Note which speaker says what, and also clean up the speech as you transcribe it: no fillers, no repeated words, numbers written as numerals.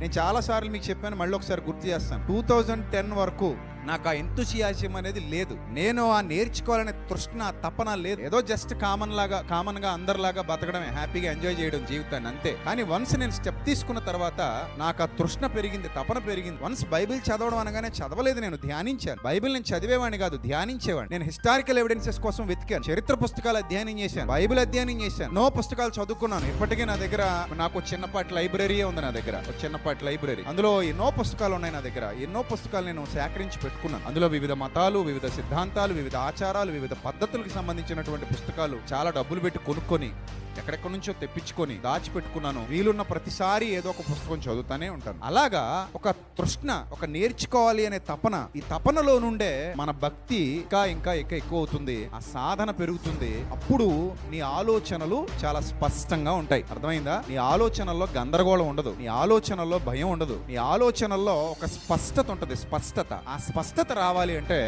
Speaker 1: నేను చాలా సార్లు మీకు చెప్పాను, మళ్ళీ ఒకసారి గుర్తు చేస్తాను. 2010 వరకు నాకు ఆ ఎంతూసియాజం అనేది లేదు. నేను ఆ నేర్చుకోవాలనే తృష్ణ, తపన లేదు. ఏదో జస్ట్ కామన్ గా అందరిలాగా బతకడమే, హ్యాపీగా ఎంజాయ్ చేయడం జీవితాన్ని, అంతే. కానీ వన్స్ నేను స్టెప్ తీసుకున్న తర్వాత నాకు ఆ తృష్ణ పెరిగింది, తపన పెరిగింది. వన్స్ బైబిల్ చదవడం అనగానే చదవలేదు, నేను ధ్యానించాను. బైబిల్ నేను చదివేవాడిని కాదు, ధ్యానించేవాడిని. నేను హిస్టారికల్ ఎవిడెన్సెస్ కోసం వెతికాను, చరిత్ర పుస్తకాలు అధ్యయనం చేశాను, బైబిల్ అధ్యయనం చేశాను, ఎన్నో పుస్తకాలు చదువుకున్నాను. ఇప్పటికీ నా దగ్గర నాకు చిన్నపాటి లైబ్రరీ ఉంది. నా దగ్గర ఒక చిన్నపాటి లైబ్రరీ, అందులో ఎన్నో పుస్తకాలు ఉన్నాయి. నా దగ్గర ఎన్నో పుస్తకాలు నేను సేకరించి పెట్టుకున్నాను. అందులో వివిధ మతాలు, వివిధ సిద్ధాంతాలు, వివిధ ఆచారాలు, వివిధ పద్ధతులకు సంబంధించినటువంటి పుస్తకాలు చాలా డబ్బులు పెట్టి కొనుక్కొని ఎక్కడెక్కడి నుంచో తెప్పించుకొని దాచిపెట్టుకున్నాను. వీలున్న ప్రతిసారి ఏదో ఒక పుస్తకం చదువుతానే ఉంటాను. అలాగా ఒక తృష్ణ, ఒక నేర్చుకోవాలి అనే తపన, ఈ తపనలో నుండే మన భక్తి ఇంకా ఎక్కువ అవుతుంది, ఆ సాధన పెరుగుతుంది. అప్పుడు నీ ఆలోచనలు చాలా స్పష్టంగా ఉంటాయి. అర్థమైందా? నీ ఆలోచనల్లో గందరగోళం ఉండదు, నీ ఆలోచనల్లో భయం ఉండదు, నీ ఆలోచనల్లో ఒక స్పష్టత ఉంటుంది. స్పష్టత, ఆ స్పష్టత రావాలి అంటే